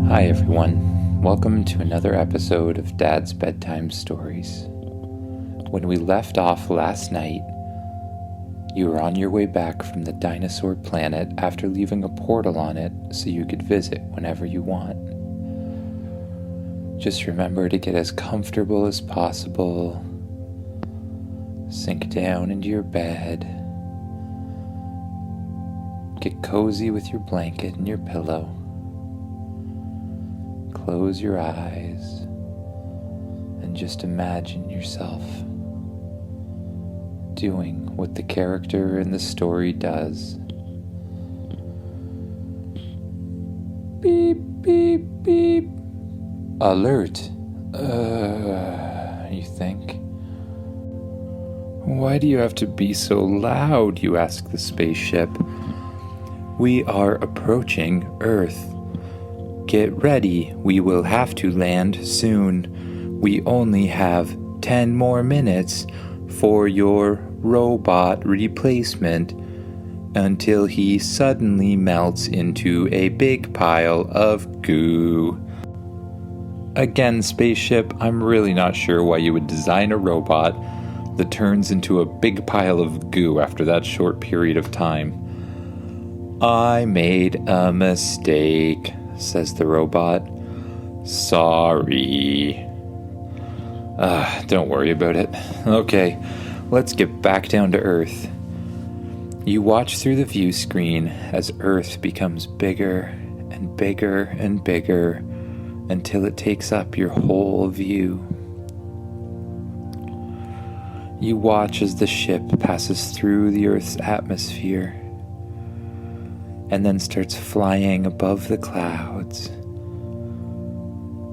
Hi everyone, welcome to another episode of Dad's Bedtime Stories. When we left off last night, you were on your way back from the dinosaur planet after leaving a portal on it so you could visit whenever you want. Just remember to get as comfortable as possible, sink down into your bed, get cozy with your blanket and your pillow. Close your eyes and just imagine yourself doing what the character in the story does. Beep, beep, beep. Alert. You think? Why do you have to be so loud, you ask the spaceship. We are approaching Earth. Get ready, we will have to land soon. We only have 10 more minutes for your robot replacement until he suddenly melts into a big pile of goo. Again, spaceship, I'm really not sure why you would design a robot that turns into a big pile of goo after that short period of time. I made a mistake, says the robot. Sorry. Don't worry about it. Okay, let's get back down to Earth. You watch through the view screen as Earth becomes bigger and bigger and bigger until it takes up your whole view. You watch as the ship passes through the Earth's atmosphere and then starts flying above the clouds.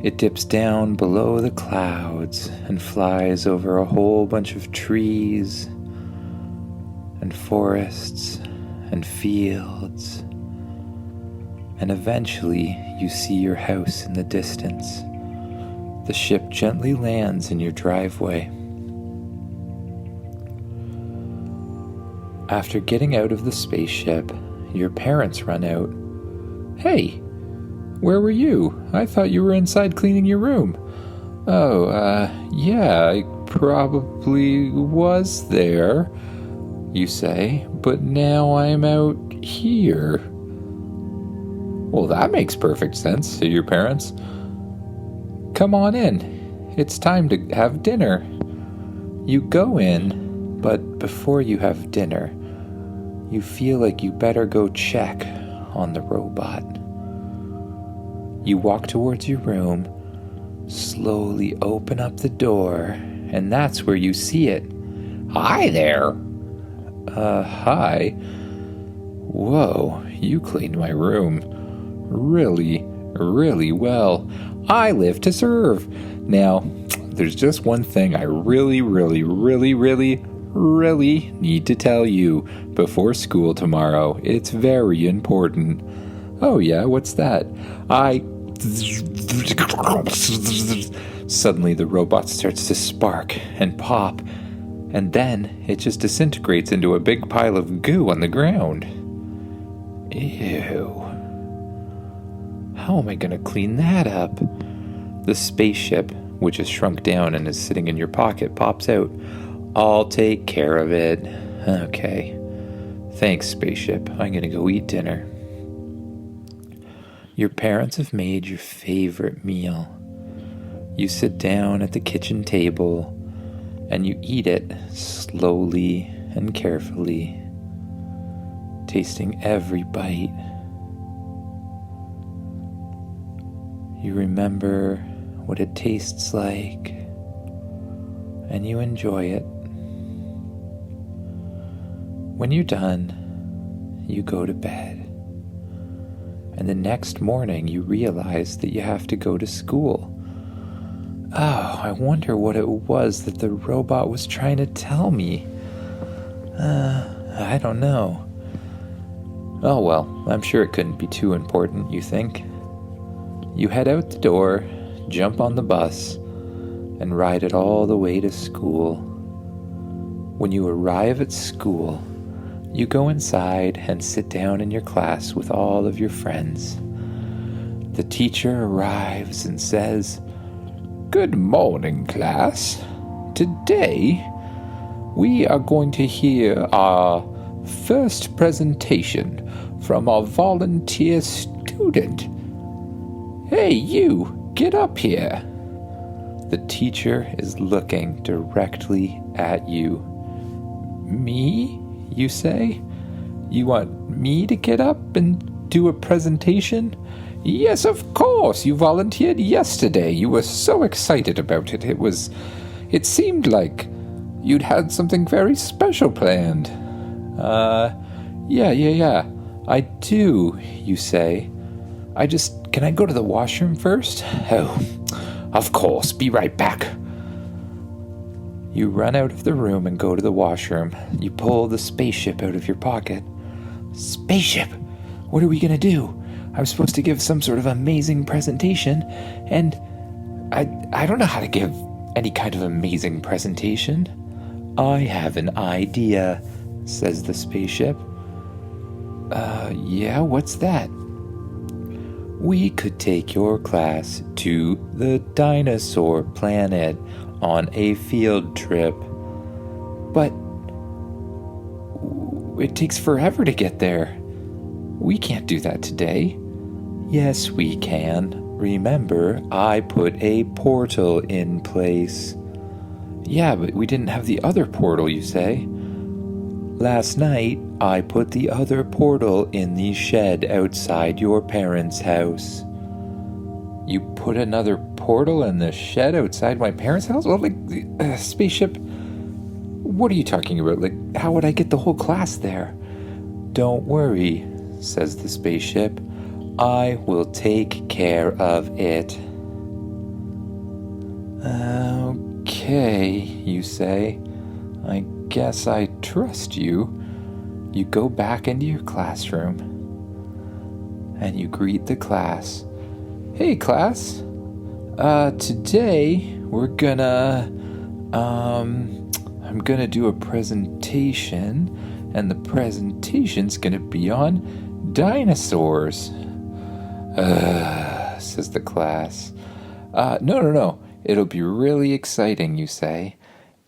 It dips down below the clouds and flies over a whole bunch of trees and forests and fields. And eventually you see your house in the distance. The ship gently lands in your driveway. After getting out of the spaceship, your parents run out. Hey, where were you? I thought you were inside cleaning your room. Yeah, I probably was there, you say, but now I'm out here. Well, that makes perfect sense, say your parents. Come on in. It's time to have dinner. You go in, but before you have dinner, you feel like you better go check on the robot. You walk towards your room, slowly open up the door, and that's where you see it. Hi there. Hi. Whoa, you cleaned my room really, really well. I live to serve. Now, there's just one thing I really need to tell you before school tomorrow. It's very important. Oh yeah, what's that? Suddenly the robot starts to spark and pop, and then it just disintegrates into a big pile of goo on the ground. Ew. How am I gonna clean that up? The spaceship, which is shrunk down and is sitting in your pocket, pops out. I'll take care of it. Okay. Thanks, spaceship. I'm gonna go eat dinner. Your parents have made your favorite meal. You sit down at the kitchen table and you eat it slowly and carefully, tasting every bite. You remember what it tastes like and you enjoy it. When you're done, you go to bed. And the next morning you realize that you have to go to school. Oh, I wonder what it was that the robot was trying to tell me. I don't know. Oh well, I'm sure it couldn't be too important, you think. You head out the door, jump on the bus, and ride it all the way to school. When you arrive at school, you go inside and sit down in your class with all of your friends. The teacher arrives and says, "Good morning, class. Today, we are going to hear our first presentation from our volunteer student. Hey, you, get up here." The teacher is looking directly at you. "Me, you say? You want me to get up and do a presentation?" "Yes, of course. You volunteered yesterday. You were so excited about it. It seemed like you'd had something very special planned." Yeah. I do, you say. Can I go to the washroom first?" "Oh, of course. Be right back." You run out of the room and go to the washroom. You pull the spaceship out of your pocket. "Spaceship? What are we going to do? I'm supposed to give some sort of amazing presentation, and I don't know how to give any kind of amazing presentation." "I have an idea," says the spaceship. Yeah, what's that?" "We could take your class to the dinosaur planet on a field trip." "But it takes forever to get there. We can't do that today." "Yes, we can. Remember, I put a portal in place." "Yeah, but we didn't have the other portal, you say?" "Last night, I put the other portal in the shed outside your parents' house." "You put another portal in the shed outside my parents' house? Well, spaceship, what are you talking about? How would I get the whole class there?" "Don't worry," says the spaceship. "I will take care of it." "Okay," you say. "I guess I trust you." You go back into your classroom and you greet the class. "Hey, class. Today I'm gonna do a presentation, and the presentation's gonna be on dinosaurs." Says the class. No. It'll be really exciting, you say.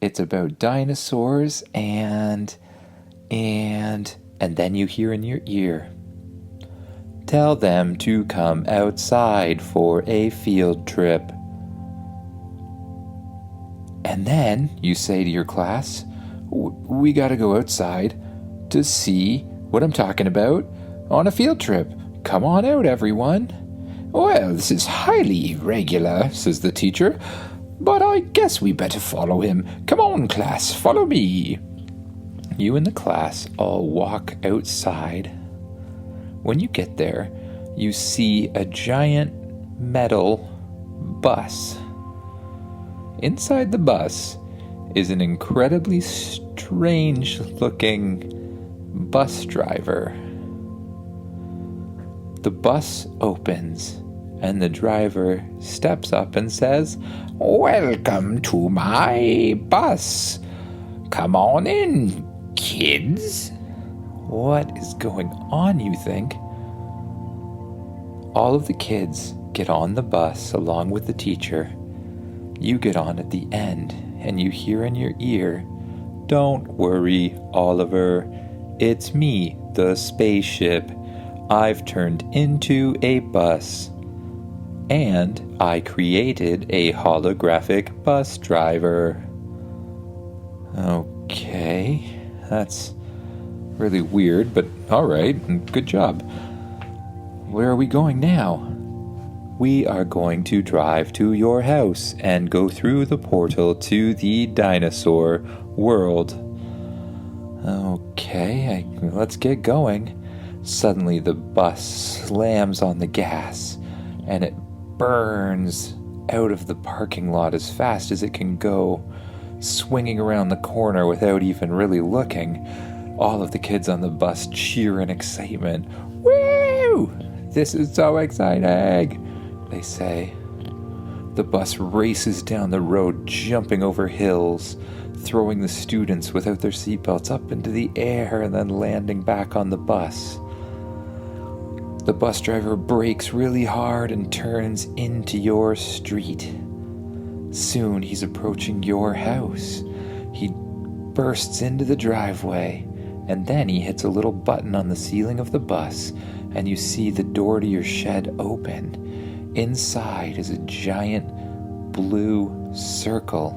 "It's about dinosaurs and then you hear in your ear, 'Tell them to come outside for a field trip.' And then you say to your class, 'We gotta go outside to see what I'm talking about on a field trip. Come on out, everyone.' 'Well, this is highly irregular,' says the teacher, 'but I guess we better follow him. Come on, class, follow me.' You and the class all walk outside. When you get there, you see a giant metal bus. Inside the bus is an incredibly strange-looking bus driver. The bus opens, and the driver steps up and says, 'Welcome to my bus. Come on in, kids.' What is going on, you think? All of the kids get on the bus along with the teacher. You get on at the end, and you hear in your ear, 'Don't worry, Oliver. It's me, the spaceship. I've turned into a bus. And I created a holographic bus driver.'" Okay, that's really weird, but alright, good job. "Where are we going now?" "We are going to drive to your house and go through the portal to the dinosaur world." "Okay, let's get going." Suddenly the bus slams on the gas, and it burns out of the parking lot as fast as it can go, swinging around the corner without even really looking. All of the kids on the bus cheer in excitement. "Woo! This is so exciting," they say. The bus races down the road, jumping over hills, throwing the students without their seatbelts up into the air and then landing back on the bus. The bus driver brakes really hard and turns into your street. Soon he's approaching your house. He bursts into the driveway, and then he hits a little button on the ceiling of the bus, and you see the door to your shed open. Inside is a giant blue circle.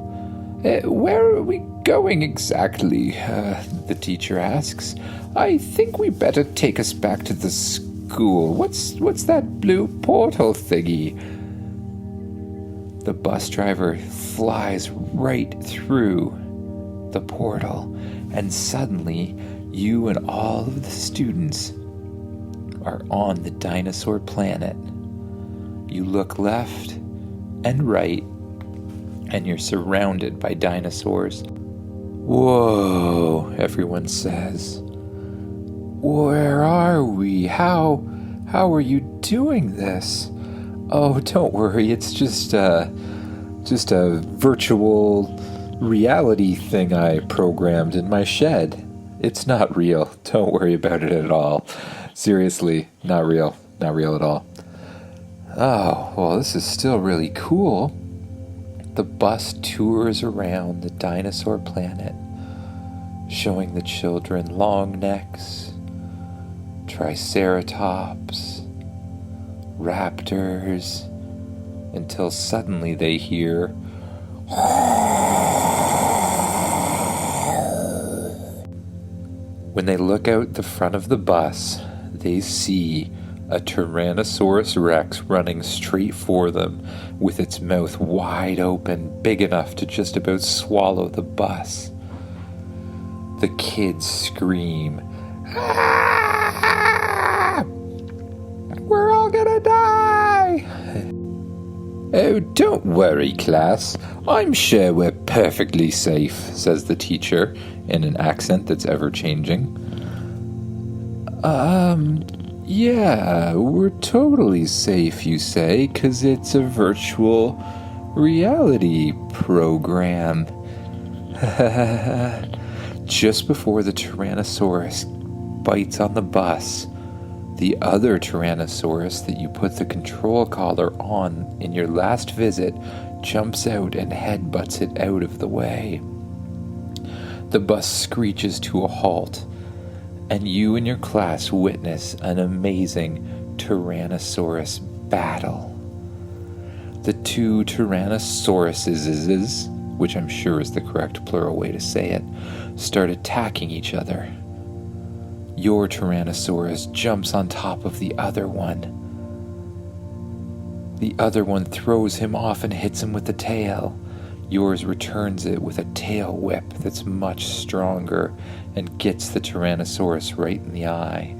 Where are we going exactly? The teacher asks. I think we better take us back to the school. What's that blue portal thingy? The bus driver flies right through the portal, and suddenly you and all of the students are on the dinosaur planet. You look left and right, and you're surrounded by dinosaurs. Whoa, everyone says. Where are we? How are you doing this? Oh, don't worry, it's just a virtual reality thing I programmed in my shed. It's not real. Don't worry about it at all. Seriously, not real. Not real at all. Oh, well, this is still really cool. The bus tours around the dinosaur planet, showing the children long necks, triceratops, raptors, until suddenly they hear when they look out the front of the bus, they see a Tyrannosaurus Rex running straight for them with its mouth wide open, big enough to just about swallow the bus. The kids scream, "Ah! We're all gonna die!" Oh, don't worry, class. I'm sure we're perfectly safe, says the teacher in an accent that's ever-changing. Yeah, we're totally safe, you say, 'cause it's a virtual reality program. Just before the Tyrannosaurus bites on the bus, the other Tyrannosaurus that you put the control collar on in your last visit jumps out and headbutts it out of the way. The bus screeches to a halt, and you and your class witness an amazing Tyrannosaurus battle. The two Tyrannosauruses, which I'm sure is the correct plural way to say it, start attacking each other. Your Tyrannosaurus jumps on top of the other one. The other one throws him off and hits him with the tail. Yours returns it with a tail whip that's much stronger and gets the Tyrannosaurus right in the eye.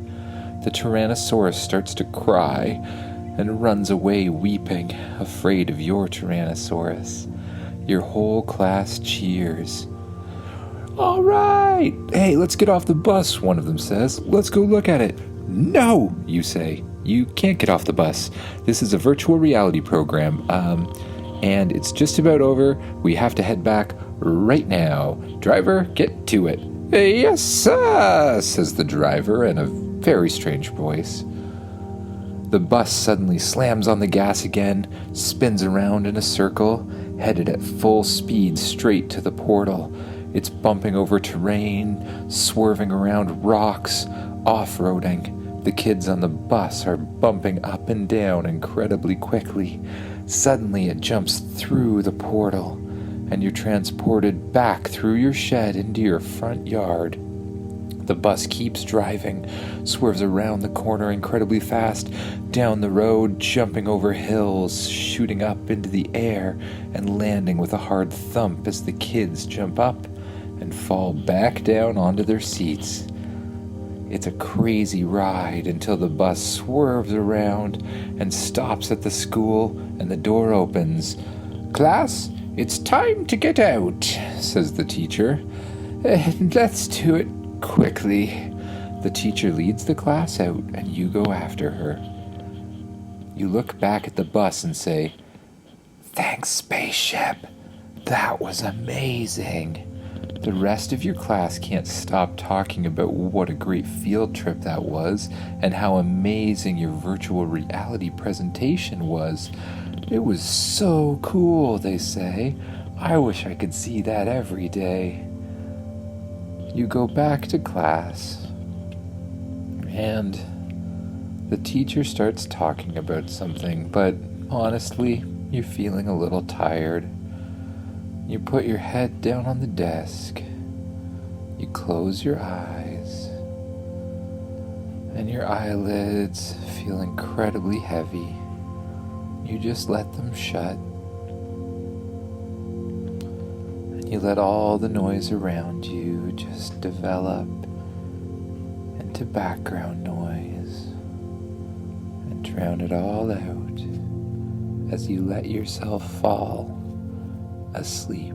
The Tyrannosaurus starts to cry and runs away weeping, afraid of your Tyrannosaurus. Your whole class cheers. All right! Hey, let's get off the bus, one of them says. Let's go look at it. No, you say. You can't get off the bus. This is a virtual reality program. And it's just about over. We have to head back right now. Driver, get to it. Yes, sir, says the driver in a very strange voice. The bus suddenly slams on the gas again, spins around in a circle, headed at full speed straight to the portal. It's bumping over terrain, swerving around rocks, off-roading. The kids on the bus are bumping up and down incredibly quickly. Suddenly it jumps through the portal, and you're transported back through your shed into your front yard. The bus keeps driving, swerves around the corner incredibly fast, down the road, jumping over hills, shooting up into the air, and landing with a hard thump as the kids jump up and fall back down onto their seats. It's a crazy ride until the bus swerves around and stops at the school and the door opens. Class, it's time to get out, says the teacher. Let's do it quickly. The teacher leads the class out and you go after her. You look back at the bus and say, Thanks, spaceship. That was amazing. The rest of your class can't stop talking about what a great field trip that was and how amazing your virtual reality presentation was. It was so cool, they say. I wish I could see that every day. You go back to class, and the teacher starts talking about something, but honestly, you're feeling a little tired. You put your head down on the desk, you close your eyes, and your eyelids feel incredibly heavy. You just let them shut, and you let all the noise around you just develop into background noise and drown it all out as you let yourself fall asleep.